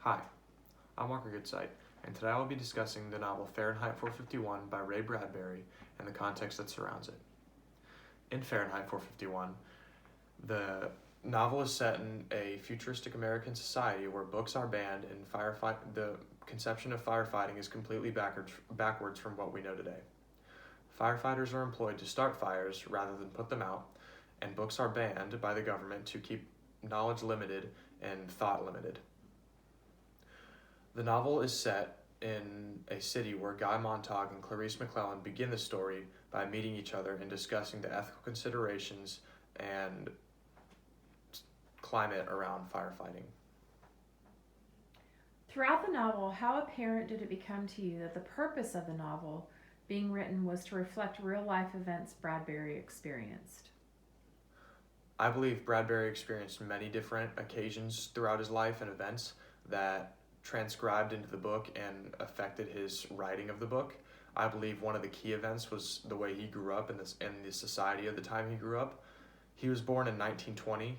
Hi, I'm Walker Goodsight, and today I will be discussing the novel Fahrenheit 451 by Ray Bradbury and the context that surrounds it. In Fahrenheit 451, the novel is set in a futuristic American society where books are banned and the conception of firefighting is completely backwards from what we know today. Firefighters are employed to start fires rather than put them out, and books are banned by the government to keep knowledge limited and thought limited. The novel is set in a city where Guy Montag and Clarice McClellan begin the story by meeting each other and discussing the ethical considerations and climate around firefighting. Throughout the novel, how apparent did it become to you that the purpose of the novel being written was to reflect real life events Bradbury experienced? I believe Bradbury experienced many different occasions throughout his life and events that transcribed into the book and affected his writing of the book. I believe one of the key events was the way he grew up in the society of the time he grew up. He was born in 1920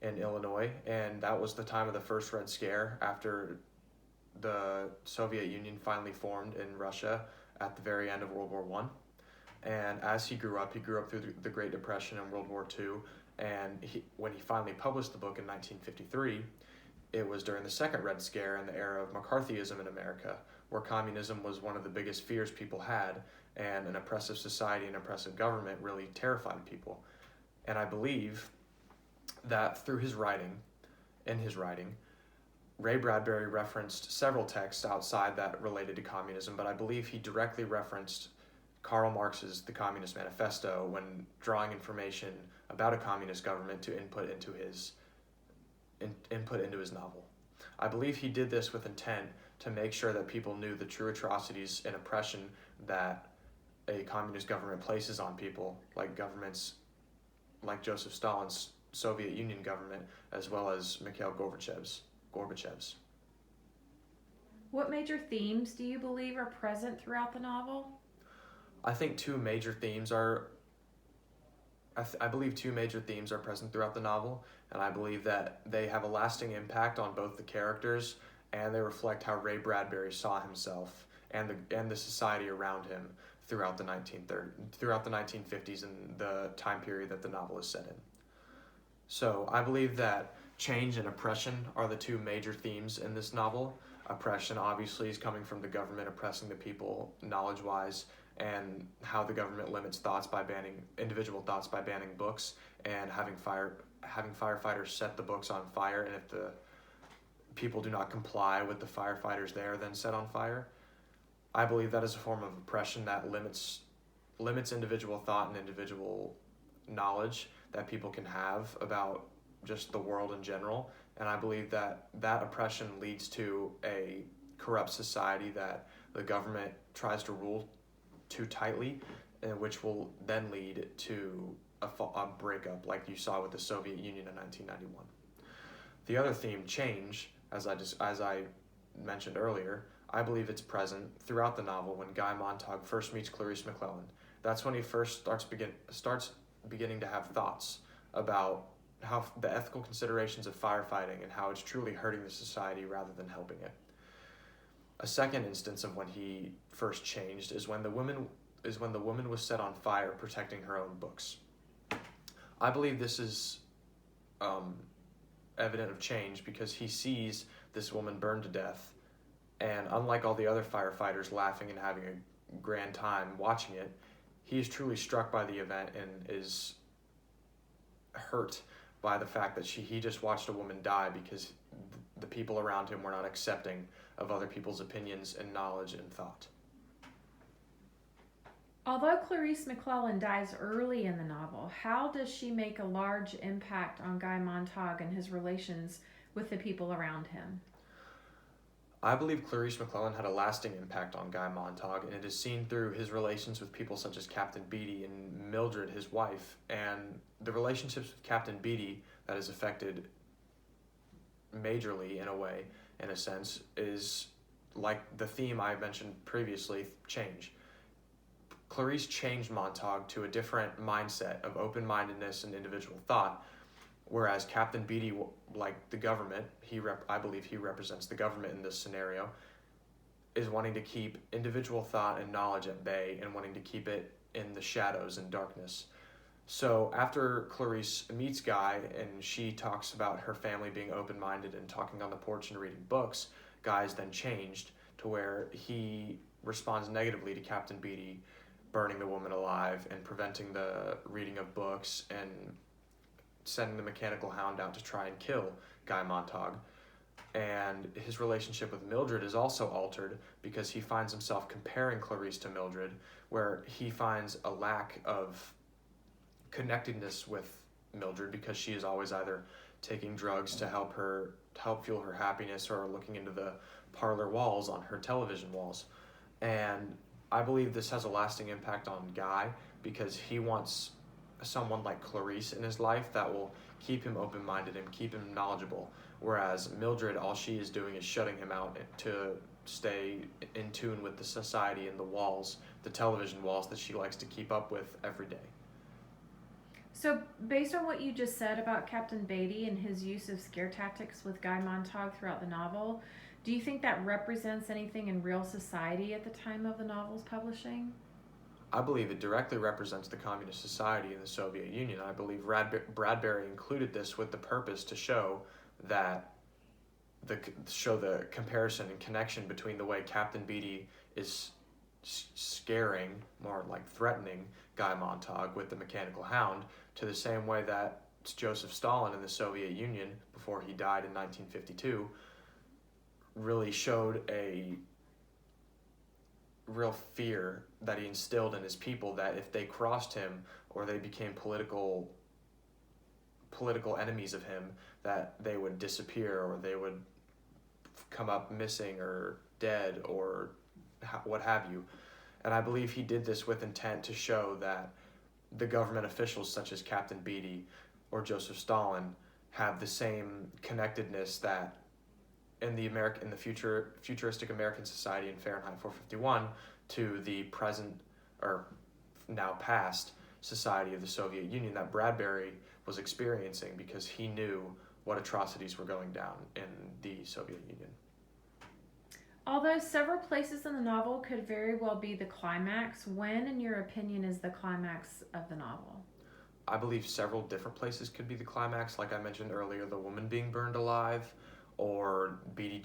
in Illinois, and that was the time of the first Red Scare after the Soviet Union finally formed in Russia at the very end of World War I. And as he grew up through the Great Depression and World War II, and when he finally published the book in 1953, it was during the second Red Scare in the era of McCarthyism in America, where communism was one of the biggest fears people had, and an oppressive society and oppressive government really terrified people. And I believe that through in his writing, Ray Bradbury referenced several texts outside that related to communism, but I believe he directly referenced Karl Marx's The Communist Manifesto when drawing information about a communist government to input into his novel. I believe he did this with intent to make sure that people knew the true atrocities and oppression that a communist government places on people, like governments like Joseph Stalin's Soviet Union government, as well as Mikhail Gorbachev's. What major themes do you believe are present throughout the novel? I think two major themes are I believe two major themes are present throughout the novel, and I believe that they have a lasting impact on both the characters, and they reflect how Ray Bradbury saw himself and the society around him throughout the 1950s and the time period that the novel is set in. So I believe that change and oppression are the two major themes in this novel. Oppression obviously is coming from the government oppressing the people knowledge-wise, and how the government limits individual thoughts by banning books and having firefighters set the books on fire, and if the people do not comply with the firefighters, they are then set on fire. I believe that is a form of oppression that limits individual thought and individual knowledge that people can have about just the world in general, and I believe that oppression leads to a corrupt society that the government tries to rule too tightly, and which will then lead to a breakup like you saw with the Soviet Union in 1991. The other theme, change, as I mentioned earlier, I believe it's present throughout the novel when Guy Montag first meets Clarice McClellan. That's when he first starts beginning to have thoughts about how the ethical considerations of firefighting and how it's truly hurting the society rather than helping it. A second instance of when he first changed is when the woman was set on fire protecting her own books. I believe this is evident of change because he sees this woman burned to death, and unlike all the other firefighters laughing and having a grand time watching it, he is truly struck by the event and is hurt by the fact that he just watched a woman die because the people around him were not accepting of other people's opinions and knowledge and thought. Although Clarice McClellan dies early in the novel, how does she make a large impact on Guy Montag and his relations with the people around him? I believe Clarice McClellan had a lasting impact on Guy Montag, and it is seen through his relations with people such as Captain Beatty and Mildred, his wife, and the relationships with Captain Beatty that is affected majorly in a sense, is like the theme I mentioned previously, change. Clarice changed Montag to a different mindset of open-mindedness and individual thought, whereas Captain Beatty, like the government, I believe he represents the government in this scenario, is wanting to keep individual thought and knowledge at bay and wanting to keep it in the shadows and darkness. So after Clarice meets Guy and she talks about her family being open-minded and talking on the porch and reading books, Guy's then changed to where he responds negatively to Captain Beatty burning the woman alive and preventing the reading of books and sending the mechanical hound out to try and kill Guy Montague. And his relationship with Mildred is also altered because he finds himself comparing Clarice to Mildred, where he finds a lack of connectedness with Mildred because she is always either taking drugs to help fuel her happiness or looking into the parlor walls on her television walls. And I believe this has a lasting impact on Guy because he wants someone like Clarice in his life that will keep him open-minded and keep him knowledgeable, whereas Mildred, all she is doing is shutting him out to stay in tune with the society and the walls, the television walls that she likes to keep up with every day. So, based on what you just said about Captain Beatty and his use of scare tactics with Guy Montague throughout the novel, do you think that represents anything in real society at the time of the novel's publishing? I believe it directly represents the communist society in the Soviet Union. I believe Bradbury included this with the purpose to show that the comparison and connection between the way Captain Beatty is scaring, more like threatening, Guy Montague with the mechanical hound, to the same way that Joseph Stalin in the Soviet Union, before he died in 1952, really showed a real fear that he instilled in his people that if they crossed him or they became political enemies of him, that they would disappear or they would come up missing or dead or what have you. And I believe he did this with intent to show that the government officials such as Captain Beatty or Joseph Stalin have the same connectedness that in the futuristic American society in Fahrenheit 451 to the present or now past society of the Soviet Union that Bradbury was experiencing because he knew what atrocities were going down in the Soviet Union. Although several places in the novel could very well be the climax, when, in your opinion, is the climax of the novel? I believe several different places could be the climax, like I mentioned earlier, the woman being burned alive, or Guy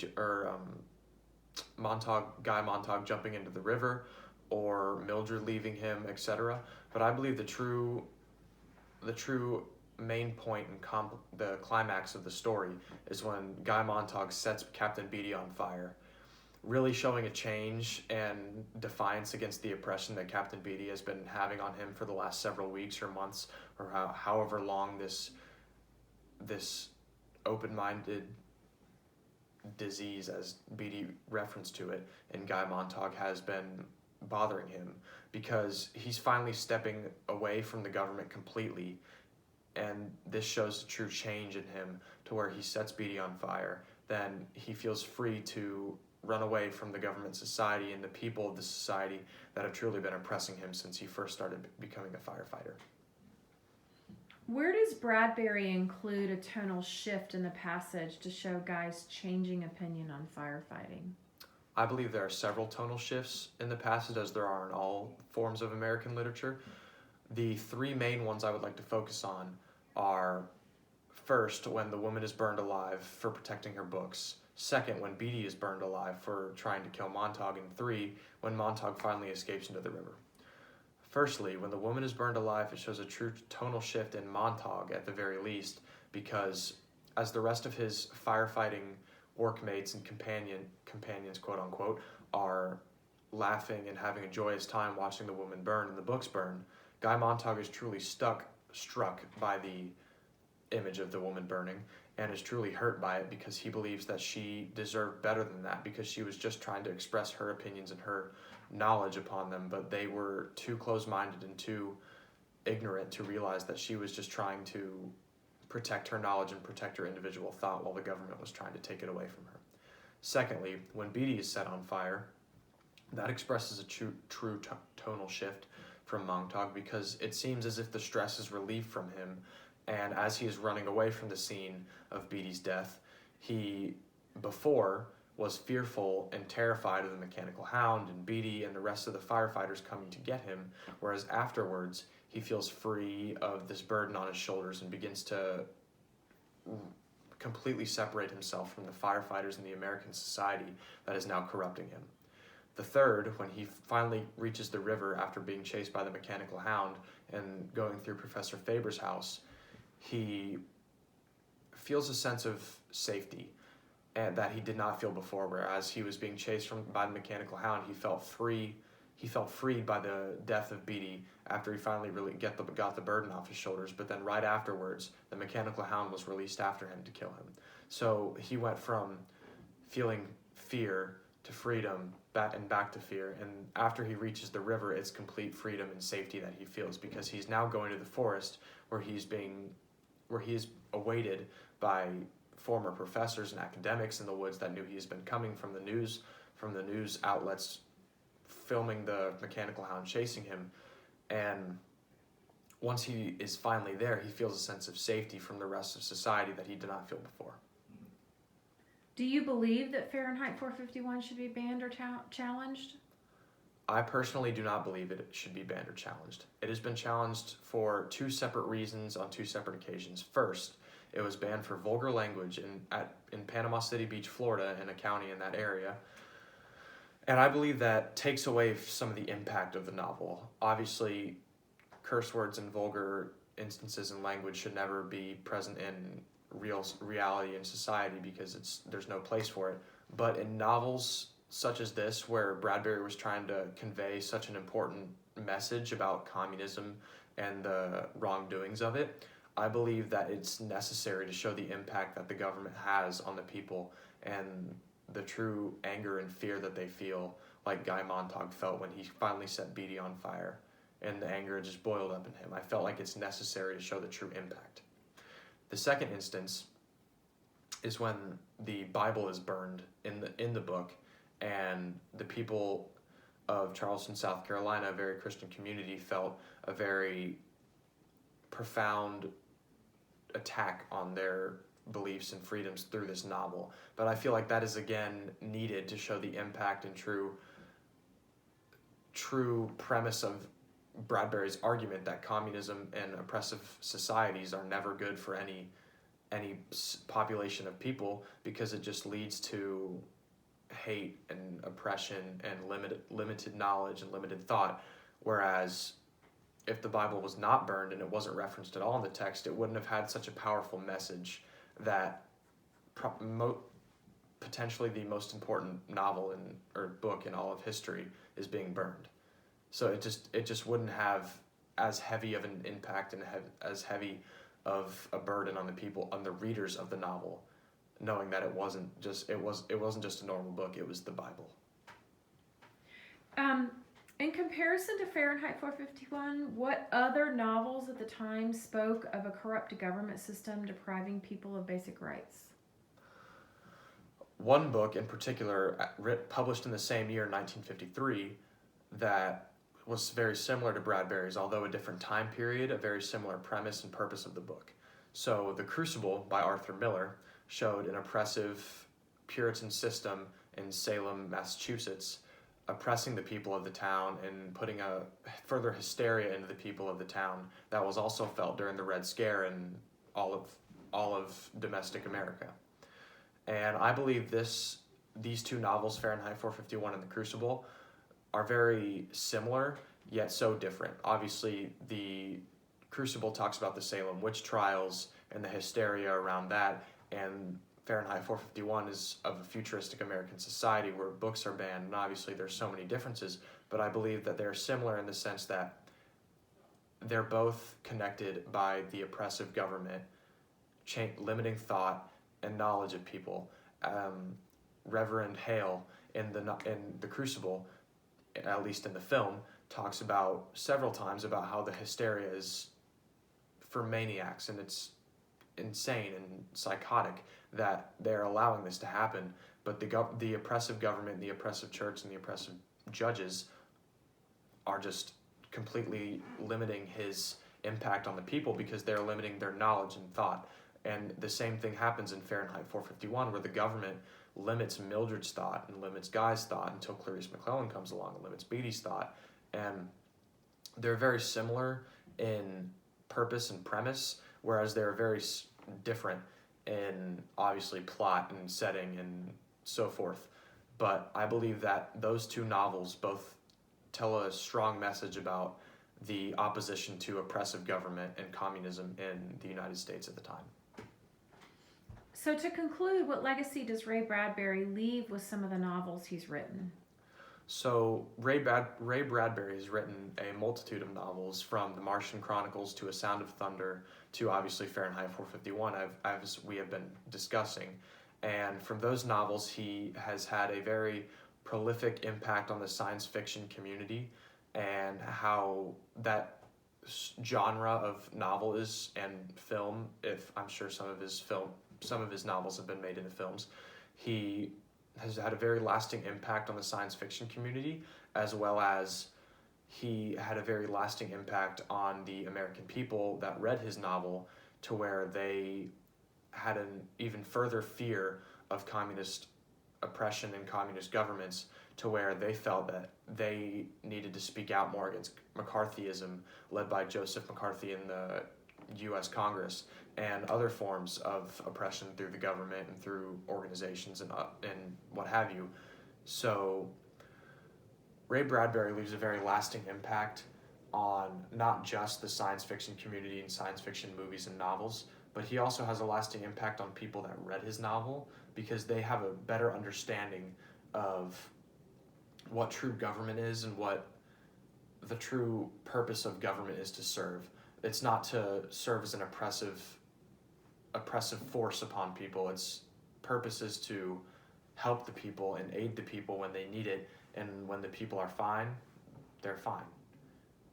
Montague jumping into the river, or Mildred leaving him, etc. But I believe the true main point and the climax of the story is when Guy Montague sets Captain Beatty on fire, really showing a change and defiance against the oppression that Captain Beatty has been having on him for the last several weeks or months, or however long this open-minded disease, as Beatty referenced to it, and Guy Montague has been bothering him, because he's finally stepping away from the government completely, and this shows a true change in him to where he sets Beatty on fire. Then he feels free to run away from the government society and the people of the society that have truly been oppressing him since he first started becoming a firefighter. Where does Bradbury include a tonal shift in the passage to show Guy's changing opinion on firefighting? I believe there are several tonal shifts in the passage, as there are in all forms of American literature. The three main ones I would like to focus on are, first, when the woman is burned alive for protecting her books; second, when Beatty is burned alive for trying to kill Montague; and three, when Montague finally escapes into the river. Firstly, when the woman is burned alive, it shows a true tonal shift in Montague at the very least, because as the rest of his firefighting workmates and companions, quote unquote, are laughing and having a joyous time watching the woman burn and the books burn, Guy Montague is truly struck by the image of the woman burning and is truly hurt by it, because he believes that she deserved better than that, because she was just trying to express her opinions and her knowledge upon them, but they were too close-minded and too ignorant to realize that she was just trying to protect her knowledge and protect her individual thought while the government was trying to take it away from her. Secondly, when Beatty is set on fire, that expresses a true tonal shift from Montague, because it seems as if the stress is relieved from him And as he is running away from the scene of Beatty's death, he before was fearful and terrified of the mechanical hound and Beatty and the rest of the firefighters coming to get him, whereas afterwards he feels free of this burden on his shoulders and begins to completely separate himself from the firefighters and the American society that is now corrupting him. The third, when he finally reaches the river after being chased by the mechanical hound and going through Professor Faber's house, he feels a sense of safety and that he did not feel before, whereas he was being chased by the mechanical hound. He felt freed by the death of Beatty after he finally really got the burden off his shoulders, but then right afterwards the mechanical hound was released after him to kill him. So he went from feeling fear to freedom, back to fear, and after he reaches the river, it's complete freedom and safety that he feels, because he's now going to the forest where he is awaited by former professors and academics in the woods that knew he has been coming from the news outlets filming the mechanical hound chasing him. And once he is finally there, he feels a sense of safety from the rest of society that he did not feel before. Do you believe that Fahrenheit 451 should be banned or challenged? I personally do not believe it should be banned or challenged. It has been challenged for two separate reasons on two separate occasions. First, it was banned for vulgar language in Panama City Beach, Florida, in a county in that area. And I believe that takes away some of the impact of the novel. Obviously, curse words and vulgar instances in language should never be present in reality in society, because there's no place for it. But in novels such as this, where Bradbury was trying to convey such an important message about communism and the wrongdoings of it, I believe that it's necessary to show the impact that the government has on the people and the true anger and fear that they feel, like Guy Montag felt when he finally set Beatty on fire, and the anger just boiled up in him. I felt like it's necessary to show the true impact. The second instance is when the Bible is burned in the book, and the people of Charleston, South Carolina, a very Christian community, felt a very profound attack on their beliefs and freedoms through this novel. But I feel like that is again needed to show the impact and true premise of Bradbury's argument that communism and oppressive societies are never good for any population of people, because it just leads to hate and oppression and limited knowledge and limited thought. Whereas if the Bible was not burned and it wasn't referenced at all in the text, it wouldn't have had such a powerful message that potentially the most important novel or book in all of history is being burned. So it just wouldn't have as heavy of an impact and as heavy of a burden on the people, on the readers of the novel, knowing that it wasn't just a normal book, it was the Bible. In comparison to Fahrenheit 451, what other novels at the time spoke of a corrupt government system depriving people of basic rights? One book in particular, published in the same year, 1953, that was very similar to Bradbury's, although a different time period, a very similar premise and purpose of the book. So The Crucible by Arthur Miller showed an oppressive Puritan system in Salem, Massachusetts, oppressing the people of the town and putting a further hysteria into the people of the town that was also felt during the Red Scare in all of domestic America. And I believe these two novels, Fahrenheit 451 and The Crucible, are very similar, yet so different. Obviously, The Crucible talks about the Salem witch trials and the hysteria around that, and Fahrenheit 451 is of a futuristic American society where books are banned, and obviously there's so many differences, but I believe that they're similar in the sense that they're both connected by the oppressive government, limiting thought and knowledge of people. Reverend Hale in the Crucible, at least in the film, talks about several times about how the hysteria is for maniacs and it's insane and psychotic that they're allowing this to happen, but the oppressive government, the oppressive church, and the oppressive judges are just completely limiting his impact on the people because they're limiting their knowledge and thought. And the same thing happens in Fahrenheit 451, where the government limits Mildred's thought and limits Guy's thought until Clarice McClellan comes along and limits Beatty's thought. And they're very similar in purpose and premise, whereas they're very different in obviously plot and setting and so forth. But I believe that those two novels both tell a strong message about the opposition to oppressive government and communism in the United States at the time. So to conclude, what legacy does Ray Bradbury leave with some of the novels he's written? So Ray Bradbury has written a multitude of novels, from The Martian Chronicles to A Sound of Thunder to obviously Fahrenheit 451, as we have been discussing. And from those novels, he has had a very prolific impact on the science fiction community and how that genre of novel is and film. If I'm sure some of his novels have been made into films, he has had a very lasting impact on the science fiction community, as well as he had a very lasting impact on the American people that read his novel, to where they had an even further fear of communist oppression and communist governments, to where they felt that they needed to speak out more against McCarthyism, led by Joseph McCarthy in the U.S. Congress, and other forms of oppression through the government and through organizations and what have you. So Ray Bradbury leaves a very lasting impact on not just the science fiction community and science fiction movies and novels, but he also has a lasting impact on people that read his novel, because they have a better understanding of what true government is and what the true purpose of government is to serve. It's not to serve as an oppressive force upon people. Its purpose is to help the people and aid the people when they need it, and when the people are fine, they're fine.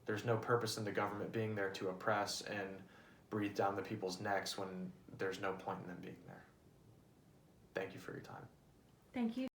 There's no purpose in the government being there to oppress and breathe down the people's necks when there's no point in them being there. Thank you for your time. Thank you.